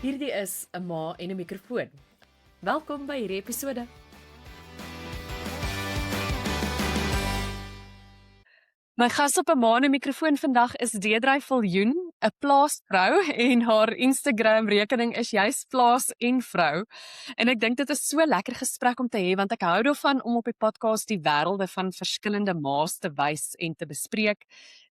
Hierdie is 'n ma en 'n mikrofoon. Welkom by hierdie episode. My gas op 'n ma en 'n mikrofoon vandag is Deidre Viljoen, 'n plaasvrou en haar Instagram rekening is juis plaas en vrou. En ek dink dit is so lekker gesprek om te hê want ek hou daarvan om op die podcast die wêrelde van verskillende ma's te wys en te bespreek.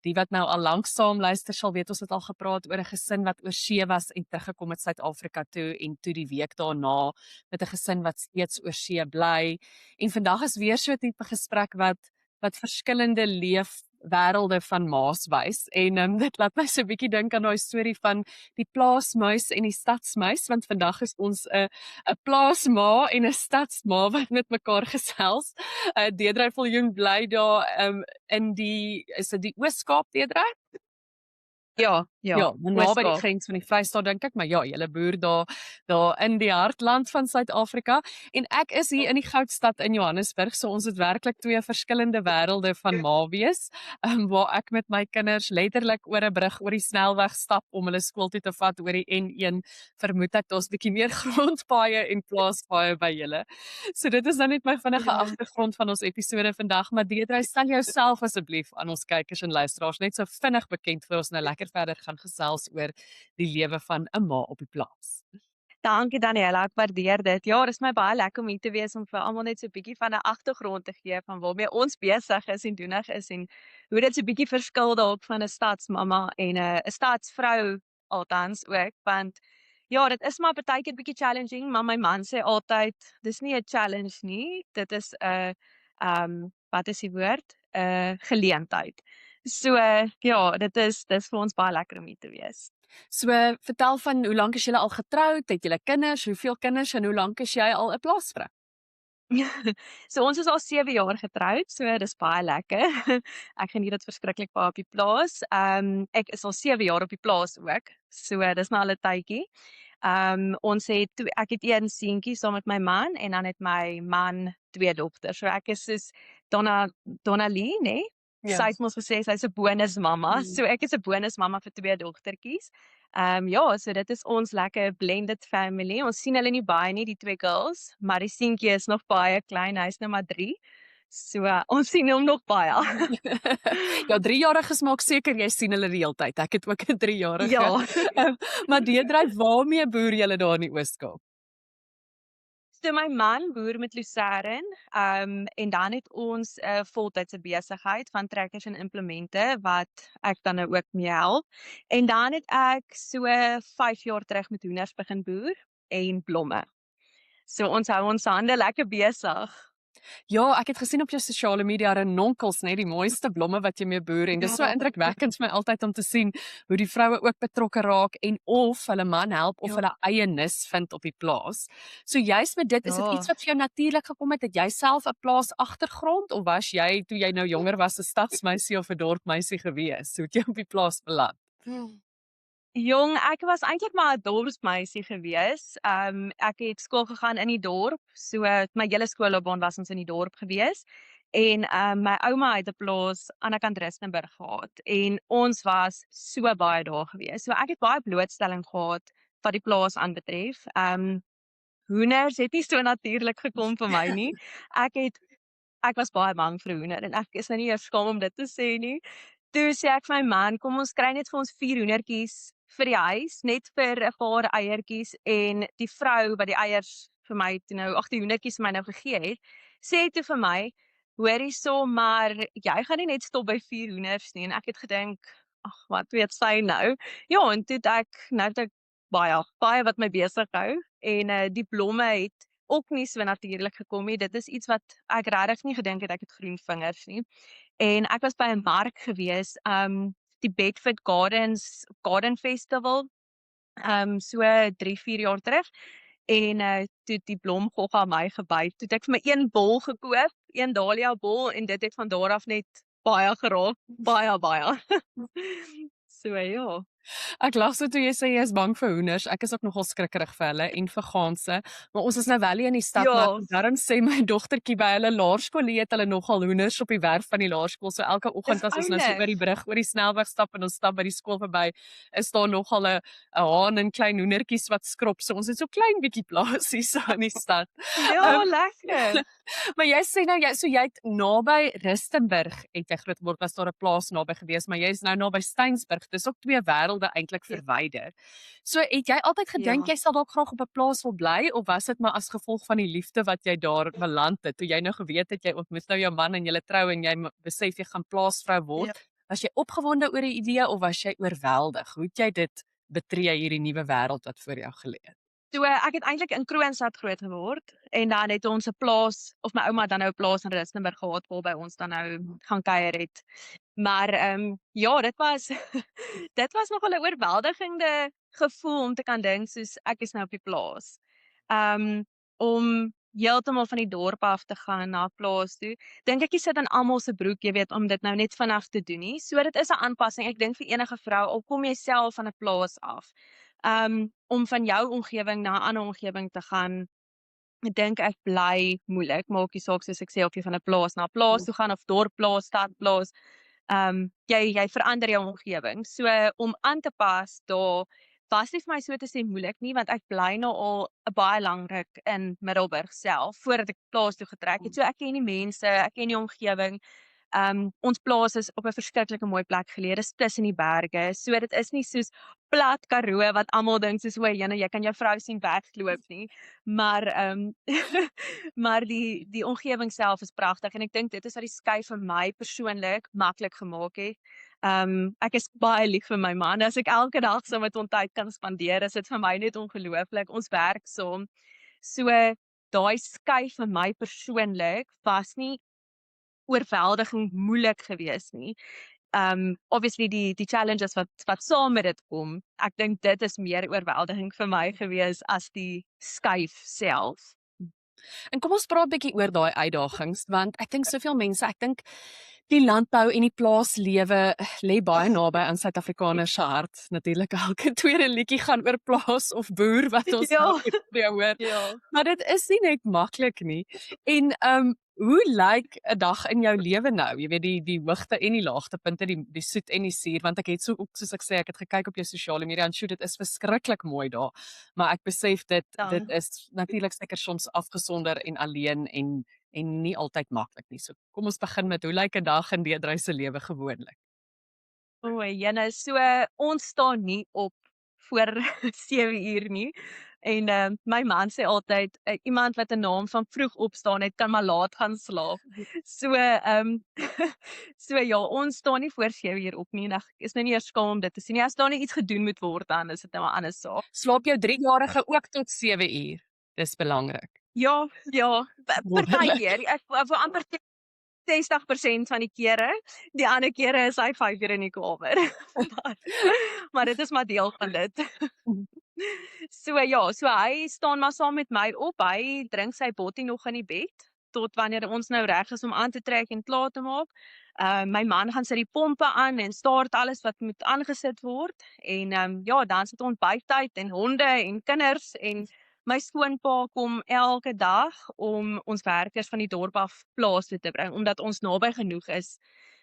Die wat nou al lank saam luister sal weet ons het al gepraat oor 'n gesin wat oor see was en teruggekom het Suid-Afrika toe en toe die week daarna met 'n gesin wat steeds oor see bly. En vandag is weer so 'n tipe gesprek wat verskillende leefwêrelde van ma's wys en dit laat my so 'n bietjie dink aan daai storie van die plaasmuis en die stadsmuis want vandag is ons 'n plaasma en 'n stadsma wat met mekaar gesels. Deidre Viljoen bly daar in die is dit die Oos-Kaap, Deidre? Ja, Ja, naby die Oos-Kaap. grens van die Vrystaat dink ek, maar ja, julle boer daar in die hartland van Suid-Afrika en ek is hier in die Goudstad in Johannesburg, so ons het werklik twee verskillende wêrelde van ma wees, waar ek met my kinders letterlik oor 'n brug oor die snelweg stap om hulle skool toe te vat oor die N1. Vermoed ek daar's bietjie meer grondpaaie en plaaspaaie by julle. So dit is nou net my vinnige agtergrond van ons episode vandag, maar Deidre, stel jouself asseblief aan ons kykers en luisteraars net so vinnig bekend vir ons nou lekker verder gaan gesels oor die lewe van 'n ma op die plaas. Dankie Daniela, ek waardeer dit. Ja, dis my baie lekker om hier te wees om vir almal net so 'n bietjie van 'n agtergrond te gee van waarmee ons besig is en doenig is en hoe dit so 'n bietjie verskil dalk van 'n stadsmamma en 'n stadsvrou althans ook, want ja, dit is maar partykeer bietjie challenging, maar my man sê altyd, dis nie 'n challenge nie, dit is 'n wat is die woord? 'n geleentheid. So ja, dis vir ons baie lekker om hier te wees. So vertel van hoe lank is julle al getroud, het julle kinders, hoeveel kinders en hoe lank is jy al 'n plaasvrou? So ons is al 7 jaar getroud, so dis baie lekker. Ek geniet dit verskriklik baie op die plaas. Ek is al 7 jaar op die plaas ook. So dis nou al 'n tydjie. Ons het ek het een seentjie saam met my man en dan het my man 2 dogters. So ek is soos Donna-Lee, nê? Ja. Sy het mos gesê sy's 'n bonusmamma. So ek is 'n bonusmamma vir 2 dogtertjies. Ja, so dit is ons lekker blended family. Ons sien hulle nie baie nie, die 2 girls, maar die seentjie is nog baie klein, hy's nou maar 3. So ons sien hom nog baie. Ja, 3-jariges maak seker jy sien hulle die hele tyd. Ek het ook 'n 3-jarige. Ja. Maar Deidre, waarmee boer julle daar in die Oos-Kaap? So my man boer met lucerne, en dan het ons 'n voltydse besigheid van trekkers en implemente wat ek dan nou ook mee help. En dan het ek so 5 jaar terug met hoenders begin boer en blomme. So ons hou ons hande lekker besig. Ja, ek het gesien op jou sosiale media renonkels, net die mooiste blomme wat jy mee boer en dis so Ja. indrukwekkend vir my altyd om te sien hoe die vroue ook betrokke raak en of hulle man help of Ja. hulle eie nis vind op die plaas. So juist met dit, is dit Ja. iets wat vir jou natuurlik gekom het? Het jy self 'n plaas agtergrond of was jy toe jy nou jonger was 'n stadsmeisie of 'n dorpmeisie gewees? Hoe het jy op die plaas beland? Jong, ek was eintlik maar 'n dorpsmeisie gewees. Ek het skool gegaan in die dorp. So my hele skoolloopbaan was ons in die dorp gewees. En my ouma het 'n plaas aan die kant Rustenburg gehad en ons was so baie daar gewees. So ek het baie blootstelling gehad wat die plaas aanbetref. Hoenders het nie so natuurlik gekom vir my nie. Ek was baie bang vir 'n hoender en ek is nou nie eers skaam om dit te sê nie. Toe sê ek vir my man, kom ons kry net vir ons 4 hoendertjies vir die huis, net vir 'n paar eiertjies en die vrou wat die eiers vir my toe nou, ag die hoendertjies vir my nou gegee het, sê toe vir my, hoor hierso, maar jy gaan nie net stop by 4 hoenders nie en ek het gedink, ag wat weet sy nou. Ja, en toe het ek baie wat my besig hou en die blomme het ook nie so natuurlik gekom nie. Dit is iets wat ek regtig nie gedink het ek het groen vingers nie. En ek was by 'n mark gewees, die Bedford Garden Festival, so 3-4 jaar terug. En toe die blomgogga my gebyt, toe het ek vir my 1 bol gekoop, 1 dahlia bol en dit het van daar af net baie geraak, baie. So ja. Ek lag so toe jy sê jy is bang vir hoenders. Ek is ook nogal skrikkerig vir hulle en vir ganse. Maar ons is nou wel nie in die stad, maar ek Ja, moet darm sê my dogtertjie by hulle laerskool het hulle nogal hoenders op die werf van die laerskool. So elke dis oggend as ons nou so oor oulik. die brug oor die snelweg stap en ons stap by die skool verby, is daar nogal 'n haan en klein hoendertjies wat skrop. So ons het so klein bietjie plaas hier so in die stad. Ja, Ehm lekker. Maar jy sê nou jy het naby Rustenburg het jy groot geword, was daar 'n plaas naby gewees, maar jy is nou naby Steynsburg. Dis ook twee wêrelde eintlik Ja. verwyder. So het jy altyd gedink Ja. jy sal dalk graag op 'n plaas wil bly of was dit maar as gevolg van die liefde wat jy daar beland het? Toe jy nou geweet het jy ontmoet nou jou man en julle trou en jy besef jy gaan plaasvrou Ja. word, was jy opgewonde oor die idee of was jy oorweldig? Hoe het jy dit betree hierdie nuwe wêreld wat voor jou gelê het? So ek het eintlik in Kroonstad groot geword en dan het ons 'n plaas of my ouma het dan nou 'n plaas in Rustenburg gehad waar by ons dan nou gaan kuier het. Maar ja, dit was dit was nogal 'n oorweldigende gevoel om te kan dink soos ek is nou op die plaas. Om heeltemal van die dorp af te gaan na 'n plaas toe. Dink ek jy sit in almal se broek, jy weet, om dit nou net vinnig te doen nie. So dit is 'n aanpassing. Ek dink vir enige vrou al kom jy self van 'n plaas af. Om van jou omgewing na 'n ander omgewing te gaan, ek dink ek bly moeilik. Maak nie saak soos ek sê of jy van 'n plaas na 'n plaas toe gaan of dorp plaas, stad plaas. Jy verander jou omgewing. So om aan te pas, daar was nie vir my so te sê moeilik nie, want ek bly nou al 'n baie lang ruk in Middelburg self voordat ek plaas toe getrek het. So ek ken die mense, ek ken die omgewing. Ons plaas is op 'n verskriklike mooi plek geleë. Dis tussen die berge. So dit is nie soos plat Karoo wat almal dink soos o, jene, jy kan jou vrou sien wegloop nie. Maar maar die omgewing self is pragtig en ek dink dit is wat die skuif vir my persoonlik maklik gemaak het. Ek is baie lief vir my man. As ek elke dag saam met hom tyd kan spandeer, is dit vir my net ongelooflik. Ons werk saam. So daai skuif vir my persoonlik was nie oorweldigend moeilik gewees nie. Obviously die challenges wat saam met dit kom, ek dink dit is meer oorweldigend vir my gewees as die skuif self. En kom ons praat 'n bietjie oor daai uitdagings want ek dink soveel mense, ek dink die landbou en die plaaslewe lê baie naby aan Suid-Afrikaners se hart. Natuurlik elke tweede liedjie gaan oor plaas of boer wat ons Ja. nou weer hoor. Ja. Maar dit is nie net maklik nie. En hoe lyk 'n dag in jou lewe nou? Jy weet die hoogte en die laagtepunte, die soet en die suur, want ek het so ook soos ek sê, ek het gekyk op jou sosiale media en sjoe, dit is verskriklik mooi daar. Maar ek besef dit Dan is natuurlik seker soms afgesonder en alleen en nie altyd maklik nie. So kom ons begin met hoe lyk 'n dag in Deedrey se lewe gewoonlik? o, jene, so ons staan nie op voor 7 uur nie. En my man sê altyd iemand wat 'n naam van vroeg opstaan het, kan maar laat gaan slaap. So so ja, ons staan nie voor 7 uur op nie en ek is nou nie eers skaam om dit te sê nie. As daar nie iets gedoen moet word dan is dit nou 'n ander saak. Slaap jou 3-jarige ook tot 7 uur? Dis belangrik. Ja, ja, Wonderlik. partykeer. Ek wou amper sê 60% van die kere. Die ander kere is hy 5 uur in die kamer. Maar maar dit is maar deel van dit. So ja, so hy staan maar saam met my op. Hy drink sy bottie nog in die bed tot wanneer ons nou reg is om aan te trek en klaar te maak. My man gaan sit die pompe aan en start alles wat moet aangesit word en ja, dan sit ontbyttyd en honde en kinders en my skoonpa kom elke dag om ons werkers van die dorp af plaas toe te bring omdat ons naby genoeg is.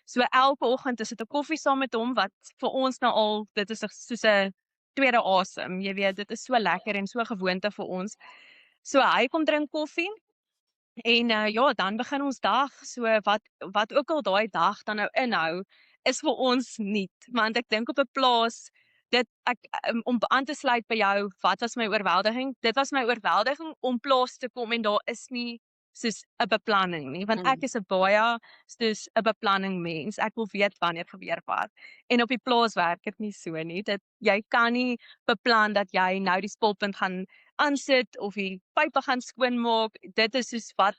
So elke oggend is dit 'n koffie saam met hom wat vir ons nou al dit is soos 'n tweede asem. Jy weet, dit is so lekker en so gewoonte vir ons. So hy kom drink koffie en ja, dan begin ons dag. So wat ook al daai dag dan nou inhou, is vir ons nuut. Want ek dink op 'n plaas om aan te sluit by jou, wat was my oorweldiging? Dit was my oorweldiging om plaas te kom en daar is nie soos 'n beplanning nie, want ek is 'n baie soos 'n beplanning mens. Ek wil weet wanneer gebeur wat. En op die plaas werk dit nie so nie. Jy kan nie beplan dat jy nou die spulpunt gaan aansit of die pype gaan skoonmaak. Dit is soos wat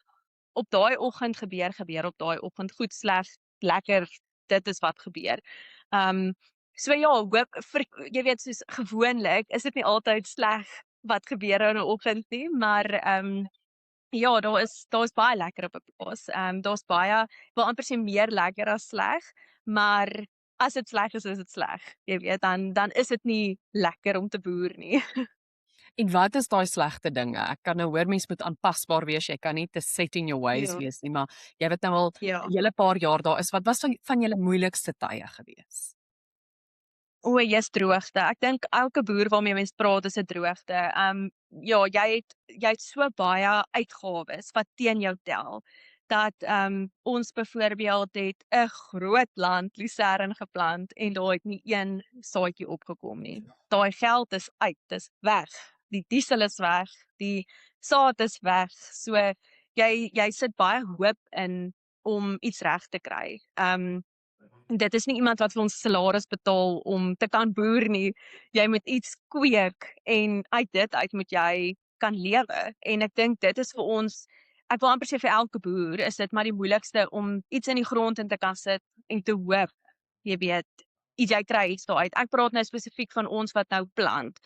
op daai oggend gebeur op daai oggend. Goed, sleg, lekker, dit is wat gebeur. So ja, jy weet soos gewoonlik is dit nie altyd sleg wat gebeur in 'n oggend nie, maar ja, daar's baie lekker op 'n plaas. Daar's baie, ek wil amper sê meer lekker as sleg, maar as dit sleg is dit sleg. Jy weet, dan is dit nie lekker om te boer nie. En wat is daai slegte dinge? Ek kan nou hoor mens moet aanpasbaar wees, jy kan nie te set in your ways Ja. wees nie, maar jy het nou al Ja. 'n hele paar jaar daar is. Wat was van julle moeilikste tye gewees? O, jy's droogte. Ek dink elke boer waarmee mens praat is 'n droogte. Ja, jy het so baie uitgawes wat teen jou tel dat ons byvoorbeeld het 'n groot land lucerne geplant en daar het nie een saadjie opgekom nie. Daai geld is uit, dis weg. Die diesel is weg, die saad is weg. So jy sit baie hoop in om iets reg te kry. Dit is nie iemand wat vir ons salaris betaal om te kan boer nie. Jy moet iets kweek en uit dit uit moet jy kan lewe. En ek dink dit is vir ons, ek wil amper sê vir elke boer, is dit maar die moeilikste om iets in die grond in te kan sit en te hoop, jy weet, jy kry iets daaruit. Ek praat nou spesifiek van ons wat nou plant.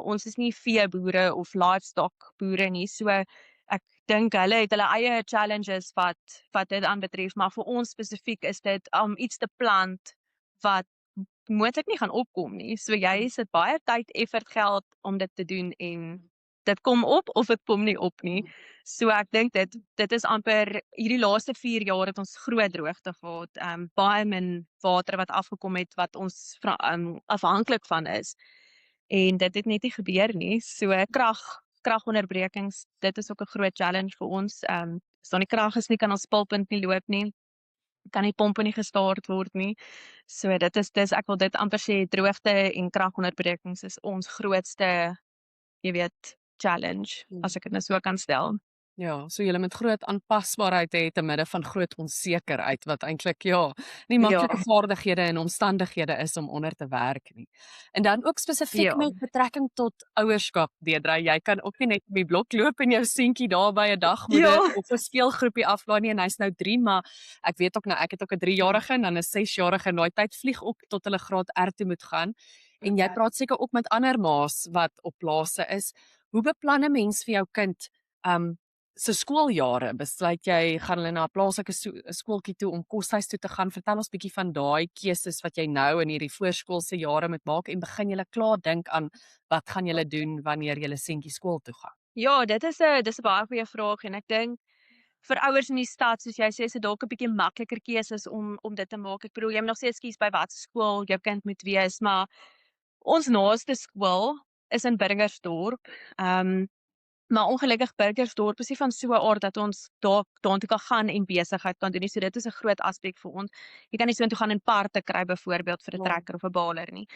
Ons is nie veeboere of livestock boere nie. So ek dink hulle het hulle eie challenges wat dit aanbetref, maar vir ons spesifiek is dit om iets te plant wat moontlik nie gaan opkom nie. So jy sit baie tyd, effort, geld om dit te doen en dit kom op of dit kom nie op nie. So ek dink dit is amper hierdie laaste 4 jaar het ons groot droogte gehad. Baie min water wat afgekom het wat ons afhanklik van is. En dit het net nie gebeur nie. So kragonderbrekings, dit is ook 'n groot challenge vir ons. As daar nie krag is nie, kan ons spulpunt nie loop nie. Kan die pompe nie gestart word nie. So dis ek wil dit amper sê droogte en kragonderbrekings is ons grootste, jy weet, challenge as ek dit nou so kan stel. Ja, so julle moet groot aanpasbaarheid hê te midde van groot onsekerheid wat eintlik nie maklike vaardighede en omstandighede is om onder te werk nie. En dan ook spesifiek Ja. met betrekking tot ouerskap, Deidre, jy kan ook nie net op die blok loop en jou seentjie daar by 'n dagmoeder Ja. of 'n speelgroepie aflaai nie en hy's nou 3, maar ek weet ook nou ek het ook 'n 3-jarige en dan 'n 6-jarige en daai tyd vlieg ook tot hulle graad R toe moet gaan. En jy praat seker ook met ander ma's wat op plase is. Hoe beplan 'n mens vir jou kind se skooljare? Besluit jy gaan hulle na 'n plaaslike skooltjie toe om koshuis toe te gaan? Vertel ons bietjie van daai keuses wat jy nou in hierdie voorskoolse jare moet maak en begin julle klaar dink aan wat gaan julle doen wanneer julle seentjie skool toe gaan? Ja, dis 'n baie goeie vraag en ek dink vir ouers in die stad, soos jy sê, is dit dalk 'n bietjie makliker keuses om dit te maak. Ek bedoel, jy moet nog steeds kies by watter skool jou kind moet wees, maar ons naaste skool is in Burgersdorp. Maar ongelukkig Burgersdorp is nie van so 'n aard dat ons daartoe kan gaan en besigheid kan doen nie. So dit is 'n groot aspek vir ons. Jy kan nie soontoe gaan en parte kry byvoorbeeld vir 'n trekker of 'n baler nie.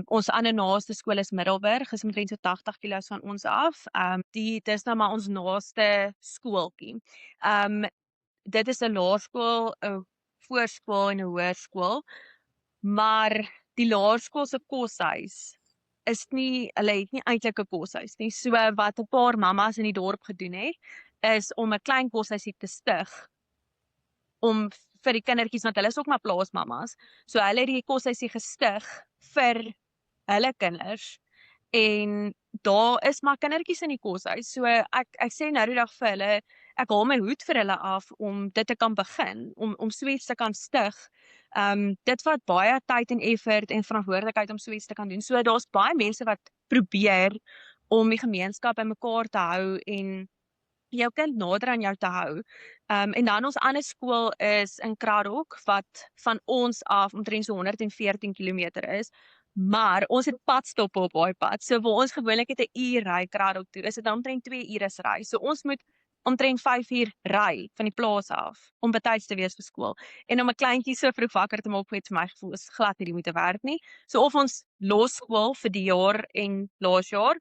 Ons ander naaste skool is Middelburg, is omtrent so 80 km van ons af. Dis nou maar ons naaste skooltjie. Dit is 'n laerskool, 'n voorskool en 'n hoërskool. Maar die laerskool se koshuis is nie, hulle het nie eintlik 'n koshuis nie. So wat 'n paar mammas in die dorp gedoen het, is om 'n klein koshuisie te stig om vir die kindertjies, want hulle is ook maar plaasmammas. So hulle het die koshuisie gestig vir hulle kinders en daar is maar kindertjies in die koshuis. So ek sê nou die dag vir hulle, ek haal my hoed vir hulle af om dit te kan begin, om so iets te kan stig. Dit vat baie tyd en effort en verantwoordelikheid om so iets te kan doen. So daar's baie mense wat probeer om die gemeenskap bymekaar te hou en jou kind nader aan jou te hou. En dan ons ander skool is in Kraddock wat van ons af omtrent so 114 km is. Maar ons het padstoppe op daai pad. So waar ons gewoonlik het 'n uur ry Kraddock toe, is dit omtrent 2 ure se ry. So ons moet omtrent 5 uur ry van die plaas af om betyds te wees vir skool. En om 'n kleintjie so vroeg wakker te maak, het vir my gevoel is glad nie die moeite werd nie. So of ons los skool vir die jaar en laasjaar,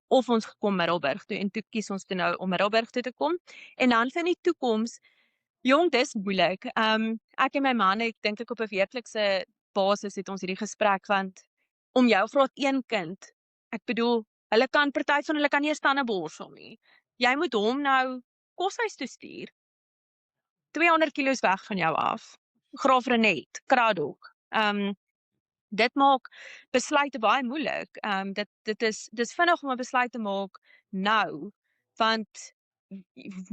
of ons gekom Middelburg toe en toe kies ons toe nou om Middelburg toe te kom. En dan vir die toekoms, jong, dis moeilik. Ek en my man het dink ek op 'n weeklikse basis het ons hierdie gesprek, want om jou graad 1 kind, ek bedoel, party van hulle kan nie 'n stande borsel nie. Jy moet hom nou koshuis toe stuur. 200 km weg van jou af. Graafrenet, Kraddock. Dit maak besluite baie moeilik. Dis vinnig om 'n besluit te maak nou, want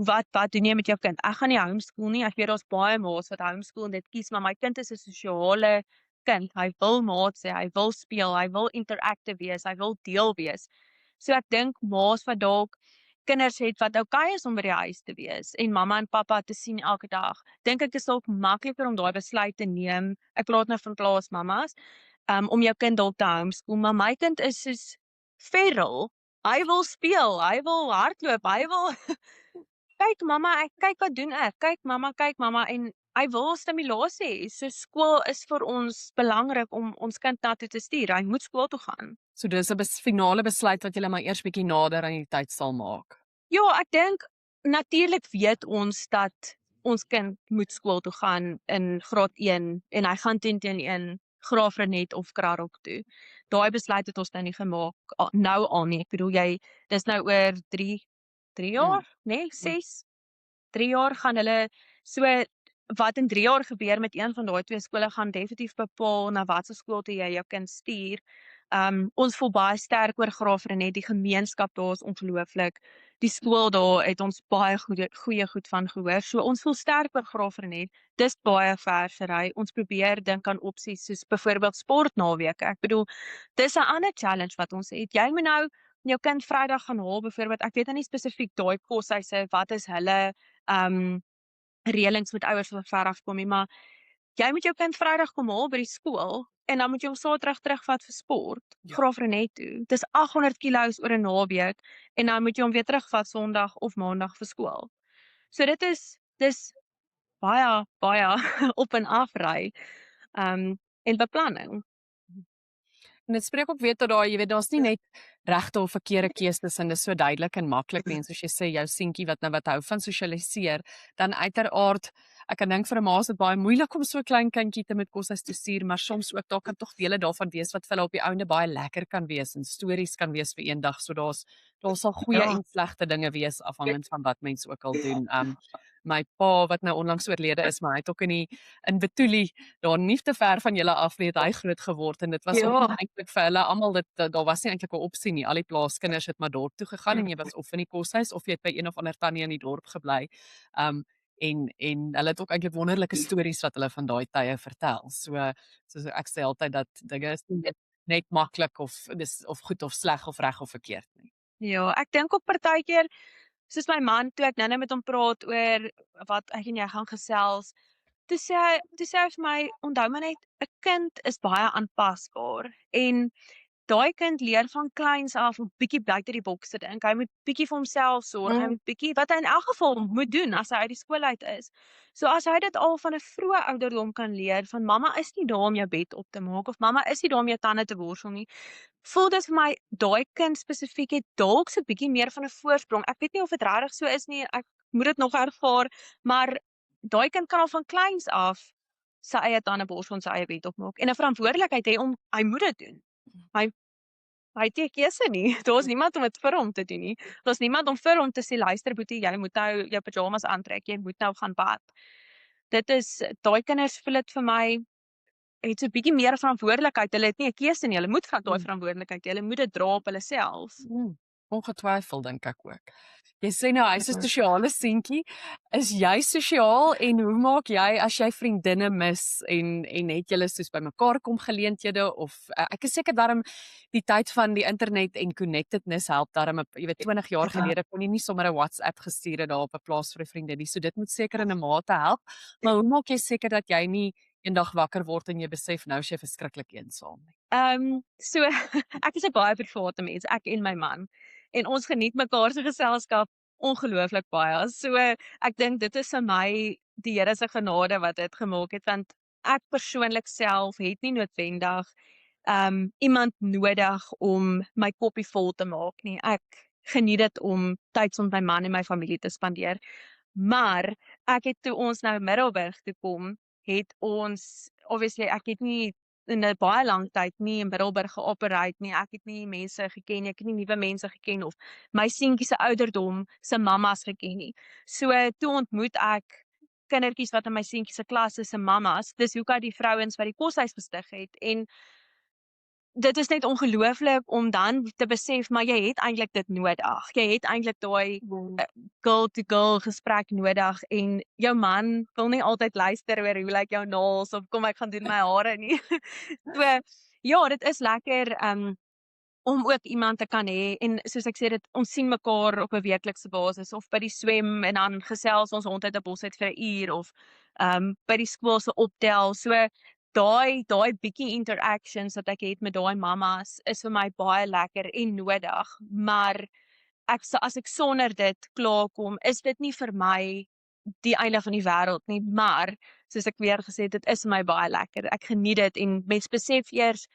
wat doen jy met jou kind? Ek gaan nie homeschool nie. Ek weet daar's baie ma's wat homeschool en dit kies, maar my kind is 'n sosiale kind. Hy wil maats hê, hy wil speel, hy wil interactive wees, hy wil deel wees. So ek dink ma's wat dalk kinders het wat okay is om by die huis te wees en mamma en pappa te sien elke dag. Dink ek is dalk makliker om daai besluit te neem. Ek praat nou van plaasmammas, om jou kind dalk te homeschool, maar my kind is soos feral. Hy wil speel, hy wil hardloop, hy wil kyk mamma, kyk wat doen ek. Kyk mamma en hy wil stimulasie hê. So skool is vir ons belangrik om ons kind na toe te stuur. Hy moet skool toe gaan. So dis 'n finale besluit wat julle maar eers bietjie nader aan die tyd sal maak. Ja, ek dink natuurlik weet ons dat ons kind moet skool toe gaan in graad 1 en hy gaan 10-1 Graafrenet of Krarok toe. Daai besluit het ons nou nie gemaak nou al nie. Ek bedoel dis nou oor 3 jaar, nee, 6 3 jaar gaan hulle so wat in 3 jaar gebeur met een van daai twee skole gaan definitief bepaal na watter skool toe jy jou kind stuur. Ons voel baie sterk oor Graafrenet, die gemeenskap daar is ongelooflik. Die skool daar het ons baie goeie goed van gehoor. So ons voel sterk oor Graafrenet. Dis baie versery. Ons probeer dink aan opsies soos byvoorbeeld sportnaweke. Ek bedoel, dis 'n ander challenge wat ons het. Jy moet nou jou kind Vrydag gaan haal byvoorbeeld. Ek weet nou nie spesifiek daai koshuise wat is hulle reëlings met ouers wat ver af kom nie, maar jy moet jou kind Vrydag kom haal by die skool en dan moet jy hom Saterdag terugvat vir sport, Ja. Graafrenet toe. Dis 800 kilos oor 'n naweek en dan moet jy hom weer terugvat Sondag of Maandag vir skool. So dis baie op en af ry en beplanning. En dit spreek ook weer tot daai, jy weet, daar's nie net regte of verkeerde keuses en dis so duidelik en maklik nie. En soos jy sê, jou seentjie wat nou wat hou van sosialiseer, dan uiteraard, ek kan dink vir 'n ma is dit baie moeilik om so 'n klein kindjie te met koshuis te stuur, maar soms ook daar kan tog dele daarvan wees wat vir hulle op die ouende baie lekker kan wees en stories kan wees vir eendag. So daar sal goeie Ja. en slegte dinge wees afhangend van wat mens ook al doen. My pa wat nou onlangs oorlede is, maar hy het ook in Betulie daar nie te ver van julle af nie, het hy groot geword en dit was ook Ja. eintlik vir hulle almal daar was nie eintlik 'n opsie nie. Al die plaaskinders het maar dorp toe gegaan en jy was of in die koshuis of jy het by een of ander tannie in die dorp gebly. En hulle het ook eintlik wonderlike stories wat hulle van daai tye vertel. So ek sê altyd dat dinge is nie net maklik of dis of goed of sleg of reg of verkeerd nie. Ja, ek dink ook partykeer soos my man toe ek nou met hom praat oor wat ek en jy gaan gesels, toe sê hy vir my, onthou maar net 'n kind is baie aanpasbaar en daai kind leer van kleins af om bietjie buite die boks te dink. Hy moet bietjie vir homself sorg. Hy moet bietjie wat hy in elk geval moet doen as hy uit die skool uit is. So as hy dit al van 'n vroeë ouderdom kan leer van mamma is nie daar om jou bed op te maak of mamma is nie daar om jou tande te borsel nie. Voel dit vir my daai kind spesifiek het dalk so bietjie meer van 'n voorsprong. Ek weet nie of dit regtig so is nie. Ek moet dit nog ervaar, maar daai kind kan al van kleins af sy eie tande borsel en sy eie bed opmaak en 'n verantwoordelikheid hê om hy moet dit doen. Hy het nie 'n keuse nie. Daar's niemand om dit vir hom te doen nie. Daar's niemand om vir hom te sê luister boetie, jy moet nou jou pyjamas aantrek, jy moet nou gaan bad. Dit is daai kinders voel dit vir my het so 'n bietjie meer verantwoordelikheid. Hulle het nie 'n keuse nie. Hulle moet van daai verantwoordelikheid. Hulle moet dit dra op hulle self. Ongetwyfeld dink ek ook. Jy sê nou hy's 'n sosiale seentjie. Is jy sosiaal en hoe maak jy as jy vriendinne mis en het julle soos bymekaar kom geleenthede of ek is seker daarom die tyd van die internet en connectedness help daarom, jy weet 20 jaar gelede kon jy nie sommer 'n WhatsApp gestuur het daar op 'n plaas vir 'n vriendin nie. So dit moet seker in 'n mate help. Maar hoe maak jy seker dat jy nie eendag wakker word en jy besef nou is jy verskriklik eensaam nie? So ek is 'n baie private mens, ek en my man. En ons geniet mekaar se geselskap ongelooflik baie. So ek dink dit is vir my die Here se genade wat dit gemaak het want ek persoonlik self het nie noodwendig iemand nodig om my koppie vol te maak nie. Ek geniet dit om tyd met my man en my familie te spandeer. Maar ek het toe ons nou Middelburg toe kom, het ons obviously ek het nie in 'n baie lang tyd nie in Middelburg geoperate nie. Ek het nie mense geken, ek het nie nuwe mense geken of my seentjie se ouderdom se mammas geken nie. So toe ontmoet ek kindertjies wat in my seentjie se klas is se mammas. Dis hoekom die vrouens wat die koshuis gestig het en dit is net ongelooflik om dan te besef, maar jy het eintlik dit nodig. Jy het eintlik daai girl-to-girl gesprek nodig en jou man wil nie altyd luister oor hoe lyk jou naels of kom ek gaan doen my hare nie. So ja, dit is lekker om ook iemand te kan hê en soos ek sê dit ons sien mekaar op 'n weeklikse basis of by die swem en dan gesels ons rond uit 'n bos uit vir 'n uur of by die skool se optel. So daai bietjie interactions wat ek het met daai mammas is vir my baie lekker en nodig, maar as ek sonder dit klaarkom, is dit nie vir my die einde van die wêreld nie, maar soos ek weer gesê het, dit is vir my baie lekker. Ek geniet dit en mens besef eers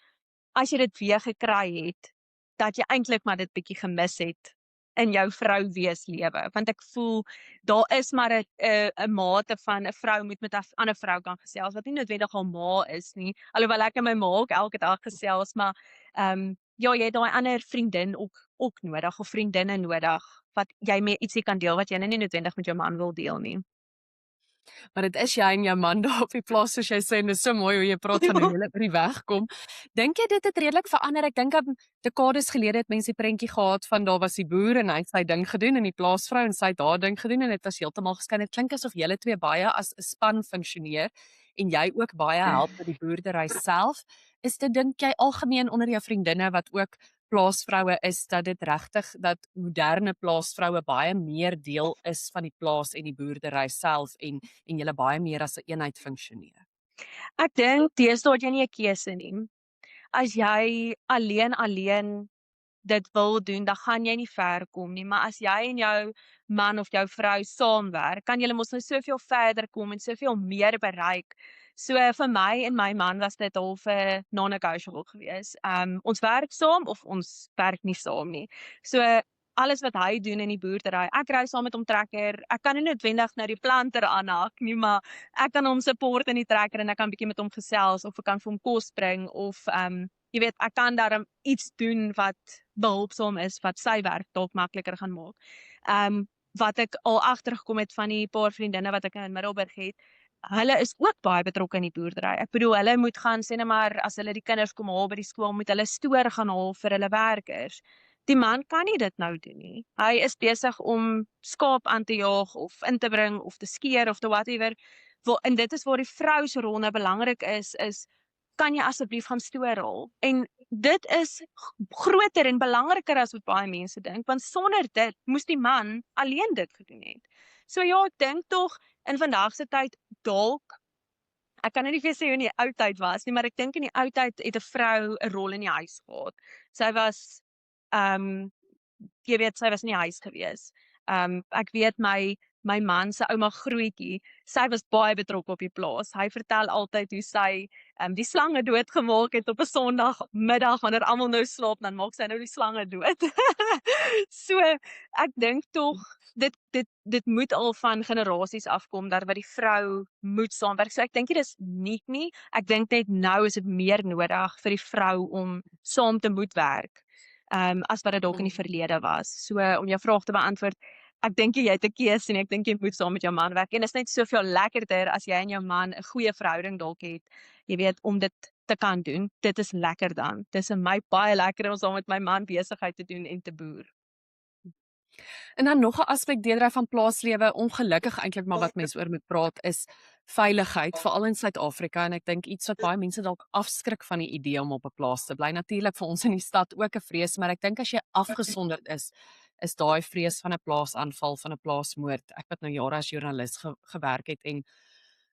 as jy dit weer gekry het, dat jy eintlik maar dit bietjie gemis het in jou vrou wees lewe, want ek voel daar is maar 'n mate van 'n vrou moet met 'n ander vrou kan gesels wat nie noodwendig haar ma is nie, alhoewel ek en my ma ook elke dag gesels, maar ja, jy het daai ander vriendin ook nodig of vriendinne nodig wat jy mee ietsie kan deel wat jy nou nie noodwendig met jou man wil deel nie. Maar dit is jy en jou man daar op die plaas soos jy sê en dit is so mooi hoe jy praat van hoe julle oor die weg kom. Dink jy dit het redelik verander? Ek dink aan dekades gelede het mense die prentjie gehad van daar was die boer en hy het sy ding gedoen en die plaasvrou en sy het haar ding gedoen en dit was heeltemal geskei. Dit klink asof julle twee baie as 'n span funksioneer en jy ook baie help met die boerdery self. Is dit dink jy algemeen onder jou vriendinne wat ook plaasvroue is dat dit regtig dat moderne plaasvroue baie meer deel is van die plaas en die boerdery self en julle baie meer as 'n eenheid funksioneer. Ek dink deesdae het jy nie 'n keuse nie. As jy alleen dit wil doen, dan gaan jy nie ver kom nie, maar as jy en jou man of jou vrou saamwerk, kan julle mos nou soveel verder kom en soveel meer bereik. So vir my en my man was dit half 'n non-negotiable geweest. Ons werk saam of ons werk nie saam nie. So alles wat hy doen in die boerdery, ek ry saam met hom trekker. Ek kan nie noodwendig nou die planter aanhak nie, maar ek kan hom support in die trekker en ek kan bietjie met hom gesels of ek kan vir hom kos bring of jy weet, ek kan daarom iets doen wat behulpsaam is, wat sy werk dalk makliker gaan maak. Wat ek al agtergekom het van die paar vriendinne wat ek in Middelburg het, hulle is ook baie betrokke in die boerdery. Ek bedoel, hulle moet gaan sê net maar as hulle die kinders kom haal by die skool, moet hulle stoor gaan haal vir hulle werkers. Die man kan nie dit nou doen nie. Hy is besig om skaap aan te jaag of in te bring of te skeer of te whatever. En dit is waar die vrou se rol nou belangrik is kan jy asseblief gaan stoor haal? En dit is groter en belangriker as wat baie mense dink, want sonder dit moes die man alleen dit gedoen het. So ja, ek dink tog in vandag se tyd dalk ek kan nou nie vir jou sê hoe in die ou tyd was nie, maar ek dink in die ou tyd het 'n vrou 'n rol in die huis gehad. Sy was jy weet, sy was in die huis gewees. Ek weet my man se ouma Grootjie, sy was baie betrokke op die plaas. Hy vertel altyd hoe sy die slange doodgemaak het op 'n Sondagmiddag wanneer almal nou slaap, dan maak sy nou die slange dood. So ek dink tog dit moet al van generasies afkom dat by die vrou moet saamwerk. So ek dink nie dis nuut nie. Ek dink net nou is dit meer nodig vir die vrou om saam te moet werk. As wat dit dalk in die verlede was. So om jou vraag te beantwoord, ek dink jy het 'n keuse en ek dink jy moet saam met jou man werk en dit is net soveel lekkerder as jy en jou man 'n goeie verhouding dalk het, jy weet, om dit te kan doen. Dit is lekker dan. Dis vir my baie lekker om saam met my man besigheid te doen en te boer. En dan nog 'n aspek deurdryf van plaaslewe, ongelukkig eintlik maar wat mense oor moet praat is veiligheid, veral in Suid-Afrika en ek dink iets wat baie mense dalk afskrik van die idee om op 'n plaas te bly. Natuurlik vir ons in die stad ook 'n vrees, maar ek dink as jy afgesonderd is daai vrees van 'n plaasaanval, van 'n plaasmoord. Ek wat nou jare as joernalis gewerk het en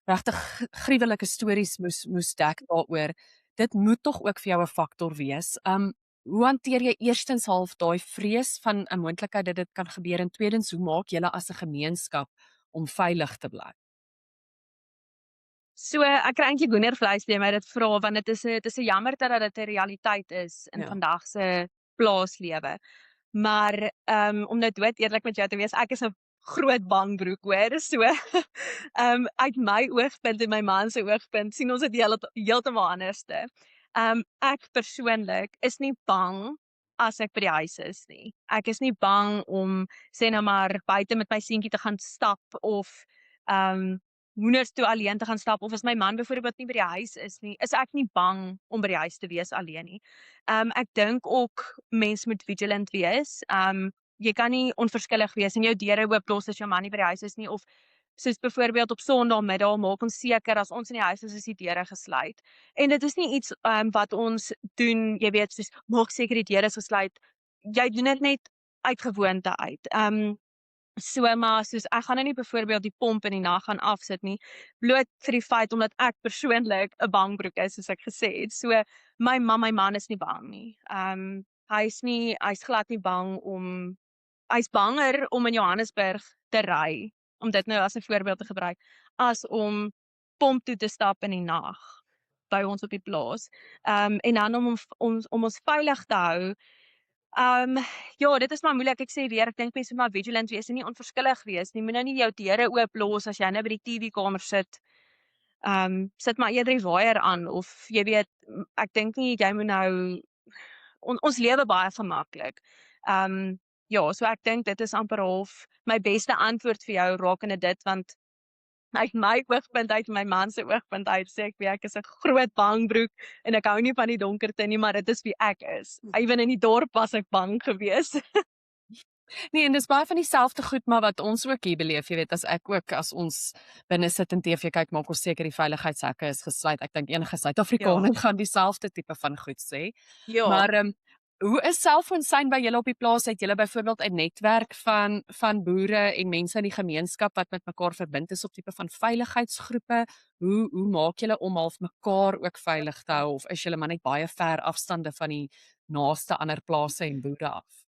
regtig gruwelike stories moes dek daaroor. Dit moet tog ook vir jou 'n faktor wees. Hoe hanteer jy eerstens half daai vrees van 'n moontlikheid dat dit kan gebeur en tweedens hoe maak julle as 'n gemeenskap om veilig te bly? So ek kry eintlik hoendervleis by my dit vra want dit is 'n jammerte dat dit 'n realiteit is in Ja. vandag se plaaslewe. Maar om nou dood eerlik met jou te wees, ek is 'n groot bangbroek hoor. So uit my oogpunt en my man se oogpunt sien ons dit heeltemal anderste. Ek persoonlik is nie bang as ek by die huis is nie. Ek is nie bang om sê nou maar buite met my seentjie te gaan stap of hoenders toe alleen te gaan stap of as my man byvoorbeeld nie by die huis is nie, is ek nie bang om by die huis te wees alleen nie. Ek dink ook mens moet vigilant wees. Jy kan nie onverskillig wees en jou deure oop los as jou man nie by die huis is nie of soos byvoorbeeld op Sondagmiddag maak ons seker as ons in die huis is die deure gesluit. En dit is nie iets wat ons doen, jy weet, soos maak seker die deure is gesluit. Jy doen dit net uit gewoonte uit. Maar soos ek gaan nou nie byvoorbeeld die pomp in die nag gaan afsit nie, bloot vir die feit omdat ek persoonlik 'n bangbroek is soos ek gesê het. So my man is nie bang nie. Hy's glad nie bang om hy's banger om in Johannesburg te ry, om dit nou as 'n voorbeeld te gebruik, as om pomp toe te stap in die nag by ons op die plaas. En dan om ons veilig te hou. Ja, dit is maar moeilik. Ek sê weer, ek dink mense moet maar vigilant wees en nie onverskillig wees nie. Moet nou nie jou deure oop los as jy nou by die TV-kamer sit. Sit maar eerder die waier aan of jy weet, ek dink nie jy moet nou ons lewe baie gemaklik. Ja, so ek dink dit is amper half my beste antwoord vir jou rakende dit, want uit my oogpunt, uit my man se oogpunt uit, sê ek weer ek is 'n groot bangbroek en ek hou nie van die donkerte nie, maar dit is wie ek is. Ewen in die dorp was ek bang geweest. Nee, en dis baie van dieselfde goed maar wat ons ook hier beleef, jy weet, as ons binne sit en TV kyk, maak ons seker die veiligheidshekke is gesluit. Ek dink enige Suid-Afrikaner gaan dieselfde tipe van goed sê. Ja. Maar hoe is selfoonsyn by julle op die plaas? Het julle byvoorbeeld 'n netwerk van boere en mense in die gemeenskap wat met mekaar verbind is op tipe van veiligheidsgroepe? Hoe maak julle om half mekaar ook veilig te hou of is julle maar net baie ver afstande van die naaste ander plase en boere af?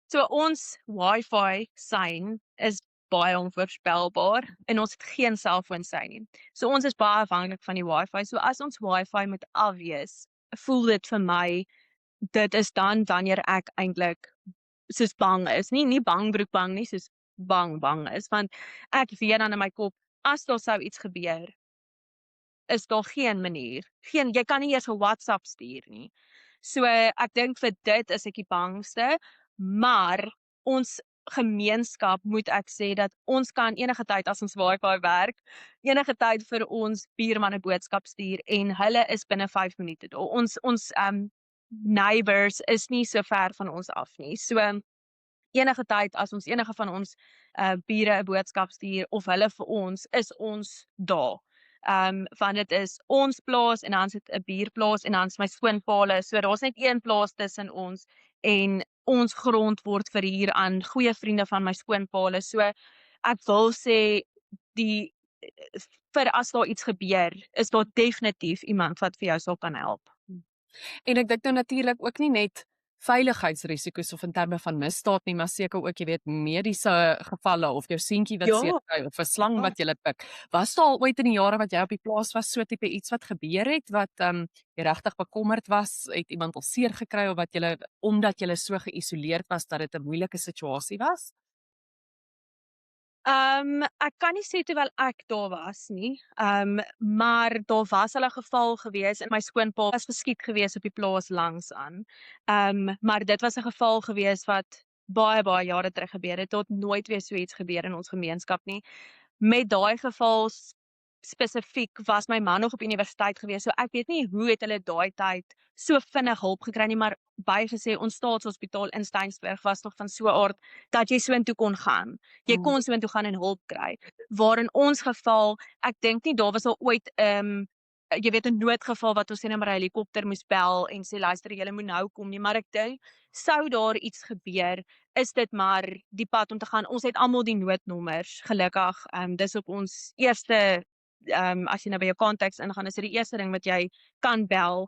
So ons Wi-Fi sein is baie onvoorspelbaar en ons het geen selfoonsein nie. So ons is baie afhanklik van die Wi-Fi. So as ons Wi-Fi moet afwees, voel dit vir my dit is dan wanneer ek eintlik soos bang is. Nie bangbroek bang nie, soos bang is, want ek weet dan in my kop as daar sou iets gebeur, is daar geen manier. Jy kan nie eers 'n WhatsApp stuur nie. So ek dink vir dit is ek die bangste, maar ons gemeenskap moet ek sê dat ons kan enige tyd as ons Wi-Fi werk, enige tyd vir ons buurman 'n boodskap stuur en hulle is binne 5 minute daar. Ons neighbours is nie so ver van ons af nie. So enige tyd as ons enige van ons bure 'n boodskap stuur of hulle vir ons, is ons daar. Want dit is ons plaas en dan sit 'n buurplaas en dan is my skoonpaale. So daar's net een plaas tussen ons en ons grond word verhuur aan goeie vriende van my skoonpaale. So ek wil sê die vir as daar iets gebeur, is daar definitief iemand wat vir jou sal kan help. En ek dink nou natuurlik ook nie net veiligheidsrisiko's of in terme van misdaad nie, maar seker ook, jy weet, mediese gevalle of jou seentjie wat seer kry of 'n slang wat jy pik. Was daar al ooit in die jare wat jy op die plaas was so tipe iets wat gebeur het wat jy regtig bekommerd was, het iemand al seer gekry of wat jy omdat jy so geïsoleerd was dat dit 'n moeilike situasie was? Ek kan nie sê terwyl ek daar was nie, maar daar was al 'n geval gewees en my skoonpa was geskiet gewees op die plaas langs aan. Maar dit was 'n geval gewees wat baie jare terug gebeur het, tot nooit weer so iets gebeur in ons gemeenskap nie. Met daai geval spesifiek was my man nog op universiteit gewees, so ek weet nie hoe het hulle daai tyd so vinnig hulp gekry nie, maar bygesê ons staatshospitaal in Steynsburg was nog van so 'n aard dat jy soontoe kon gaan. Jy kon soontoe gaan en hulp kry. Waar in ons geval, ek dink nie daar was al ooit jy weet 'n noodgeval wat ons net maar 'n helikopter moes bel en sê luister julle moet nou kom nie, maar ek dink sou daar iets gebeur, is dit maar die pad om te gaan. Ons het almal die noodnommers, gelukkig. Dis op ons eerste as jy nou by jou contacts ingaan, is dit die eerste ding wat jy kan bel.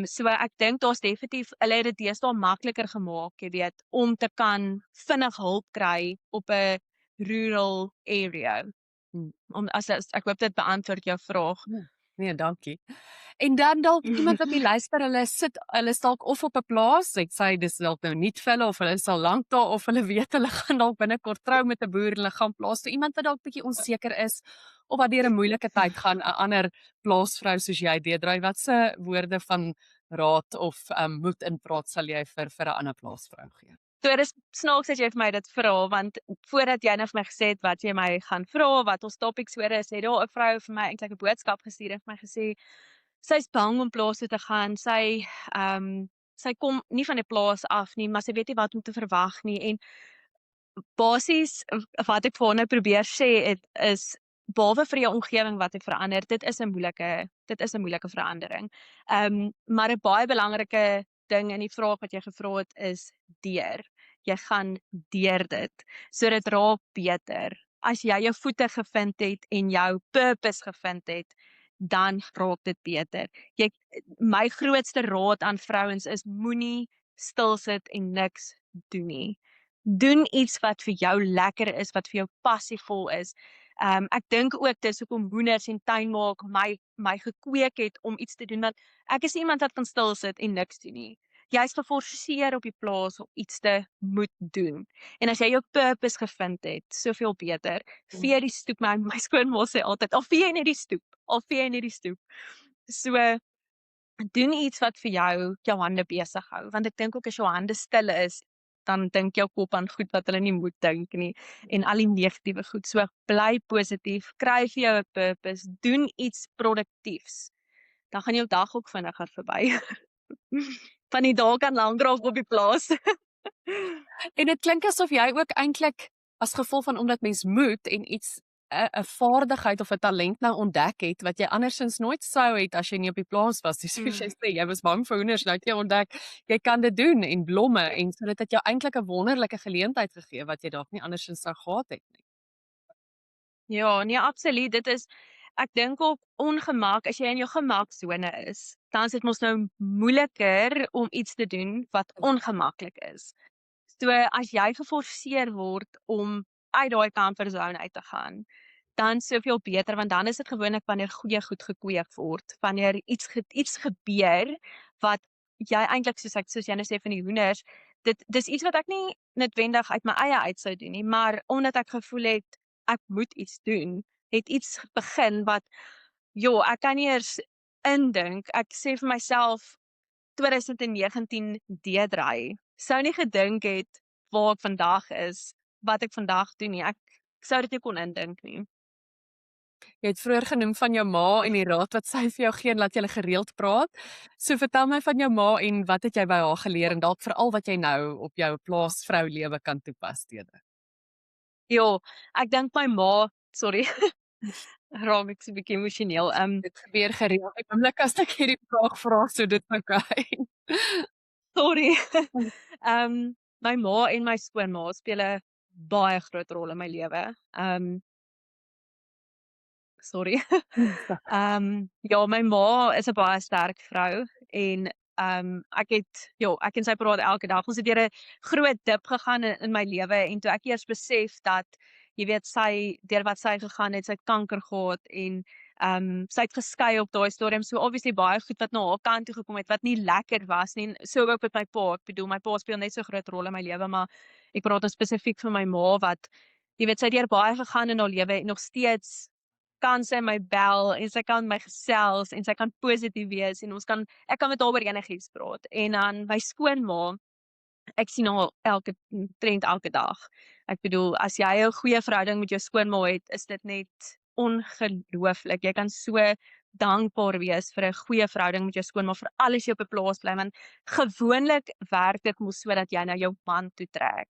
So ek dink daar's definitief, hulle het dit deesdae makliker gemaak, jy weet, om te kan vinnig hulp kry op 'n rural area. Ek hoop dit beantwoord jou vraag. Nee, dankie. En dan dalk iemand wat die luister, hulle is dalk of op 'n plaas, ek sê dis dalk nou nie vir hulle of hulle is al lank daar of hulle weet hulle gaan dalk binnekort trou met 'n boer, hulle gaan plaas toe, iemand wat dalk bietjie onseker is of wat deur 'n moeilike tyd gaan, 'n ander plaasvrou soos jy deurdry, watse woorde van raad of moed inpraat sal jy vir 'n ander plaasvrou gee? So dis snaaks dat jy vir my dit vra, want voordat jy nou vir my gesê het wat jy my gaan vra, wat ons topics oor is, het daar 'n vrou vir my eintlik 'n boodskap gestuur en vir my gesê sy's bang om plaas toe te gaan. Sy kom nie van die plaas af nie, maar sy weet nie wat om te verwag nie en basies wat ek vir haar nou probeer sê is behalwe vir jou omgewing wat het verander, dit is 'n moeilike verandering. Maar 'n baie belangrike ding in die vraag wat jy gevra het is deur. Jy gaan deur dit. So dit raak beter. As jy jou voete gevind het en jou purpose gevind het, dan raak dit beter. My grootste raad aan vrouens is moenie stil sit en niks doen nie. Doen iets wat vir jou lekker is, wat vir jou passievol is. Ek dink ook dis hoekom moeners en tuinmaak my gekweek het om iets te doen, want ek is iemand wat kan stil sit en niks doen nie. Jy's geforseer op die plaas om iets te moet doen. En as jy jou purpose gevind het, soveel beter. Vee die stoep, my skoonma sê altyd, al vee jy net die stoep, al vee jy net die stoep. So doen iets wat vir jou hande besig hou, want ek dink ook as jou hande stil is, dan dink jou kop aan goed wat hulle nie moet dink nie en al die negatiewe goed. So bly positief, kry vir jou 'n purpose, doen iets produktiefs. Dan gaan jou dag ook vinniger verby. Van die dae kan langer raak op die plaas. En dit klink asof jy ook eintlik as gevolg van omdat mens moet en iets 'n vaardigheid of 'n talent nou ontdek het wat jy andersins nooit sou het as jy nie op die plaas was nie. Soos jy sê, jy was bang vir hoenders, nou het jy ontdek jy kan dit doen en blomme en so dit het jou eintlik 'n wonderlike geleentheid gegee wat jy dalk nie andersins sou gehad het nie. Ja, nee, absoluut. Ek dink ook ongemak, as jy in jou gemaksone is, dan is dit mos nou moeiliker om iets te doen wat ongemaklik is. So as jy geforseer word om uit daai comfort zone uit te gaan, dan soveel beter, want dan is dit gewoonlik wanneer goeie goed gekweek word, wanneer iets gebeur wat jy eintlik soos jy nou sê van die hoenders, dis iets wat ek nie noodwendig uit my eie uit sou doen nie, maar omdat ek gevoel het ek moet iets doen, het iets begin wat ek kan nie eers indink. Ek sê vir myself 2019 deedry. Sou nie gedink het waar ek vandag is, wat ek vandag doen nie. Ek sou dit nie kon indink nie. Jy het vroeër genoem van jou ma en die raad wat sy vir jou gee en laat julle gereeld praat. So vertel my van jou ma en wat het jy by haar geleer en dalk veral wat jy nou op jou plaasvrou lewe kan toepas teenoor. Ja, ek dink my ma, sorry, raak ek so 'n bietjie emosioneel. Dit gebeur gereeld. Ek oomblik as ek hierdie vraag vra, so dit okay. Sorry. My ma en my skoonma speel 'n baie groot rol in my lewe. Sorry. Ja, my ma is 'n baie sterk vrou en ek en sy praat elke dag. Ons het deur 'n groot dip gegaan in my lewe en toe ek eers besef dat jy weet deur wat sy gegaan het, sy het kanker gehad en sy het geskei op daai stadium. So obviously baie goed wat na haar kant toe gekom het wat nie lekker was nie. En so ook met my pa. Ek bedoel my pa speel net so groot rol in my lewe, maar ek praat nou spesifiek vir my ma wat jy weet sy het deur baie gegaan in haar lewe en nog steeds kan sy my bel en sy kan my gesels en sy kan positief wees en ek kan met haar oor enigiets praat. En dan my skoonma, ek sien haar elke dag. Ek bedoel, as jy 'n goeie verhouding met jou skoonma het, is dit net ongelooflik. Jy kan so dankbaar wees vir 'n goeie verhouding met jou skoonma, veral as jy op 'n plaas bly, want gewoonlik werk dit mos sodat jy na jou man toe trek.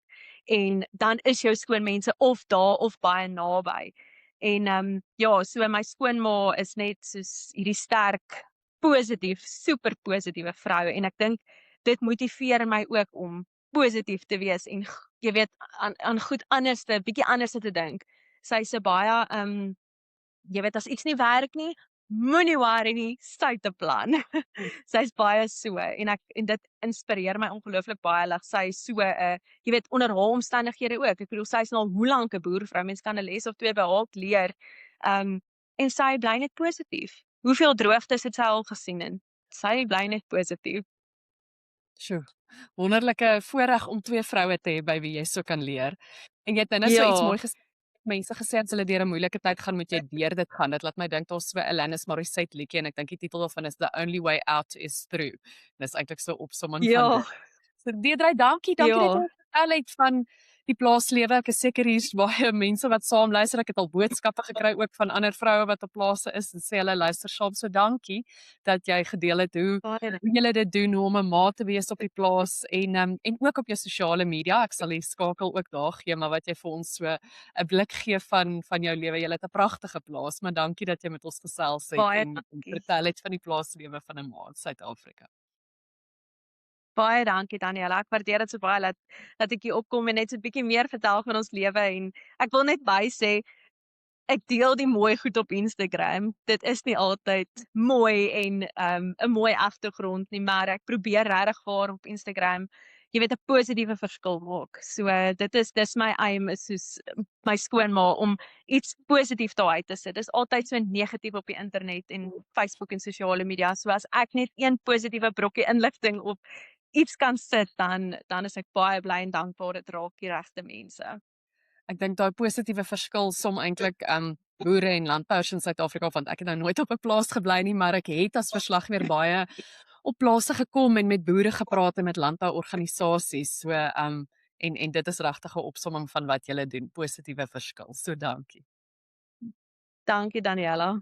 En dan is jou skoonmense of daar of baie naby. En so my skoonma is net soos hierdie sterk, positief, super positiewe vrou en ek dink dit motiveer my ook om positief te wees en jy weet aan goed bietjie anders te dink. Sy's 'n baie jy weet as iets nie werk nie, moenie worry nie, sy het 'n plan. Sy's baie so en dit inspireer my ongelooflik baie dat sy so 'n jy weet onder haar omstandighede ook. Ek bedoel sy's nou al hoe lank 'n boervrou. Mens kan 'n les of twee by haar leer. En sy bly net positief. Hoeveel droogtes het sy al gesien en sy bly net positief. Sjoe. Wonderlike voorreg om twee vroue te hê by wie jy so kan leer. En jy het nou so iets mooi gesê mense gesê as hulle deur 'n moeilike tyd gaan, moet jy deur dit gaan. Dit laat my dink daar's so 'n Alanis Morissette liedjie en ek dink die titel daarvan is The Only Way Out Is Through. Dis eintlik so 'n opsomming van dit. Ja, So Deidre, dankie dat jy ja, ons vertel het van die plaaslewe. Ek is seker hier's baie mense wat saam luister. Ek het al boodskappe gekry ook van ander vroue wat op plase is en sê hulle luister saam. So dankie dat jy gedeel het baie hoe julle dit doen hoe om 'n ma te wees op die plaas en ook op jou sosiale media. Ek sal die skakel ook daar gee, maar wat jy vir ons so 'n blik gee van jou lewe. Jy het 'n pragtige plaas, maar dankie dat jy met ons gesels het baie en dankie. vertel het van die plaaslewe van 'n ma in Suid-Afrika. Baie dankie Daniela. Ek waardeer dit so baie dat ek hier opkom en net so 'n bietjie meer vertel van ons lewe en ek wil net bysê ek deel die mooi goed op Instagram. Dit is nie altyd mooi en 'n mooi agtergrond nie, maar ek probeer regtig waar op Instagram, jy weet 'n positiewe verskil maak. So dis my aim is soos my skoonma om iets positief daar uit te sit. Dis altyd so negatief op die internet en Facebook en sosiale media. So as ek net een positiewe brokkie inligting op iets kan sit, dan is ek baie bly en dankbaar dit raak die regte mense. Ek dink daai positiewe verskil som eintlik boere en landbouers in Suid-Afrika want ek het nou nooit op 'n plaas gebly nie, maar ek het as verslaggewer baie op plase gekom en met boere gepraat en met landbouorganisasies. So en dit is regtig 'n opsomming van wat julle doen, positiewe verskil. So dankie. Dankie Daniela.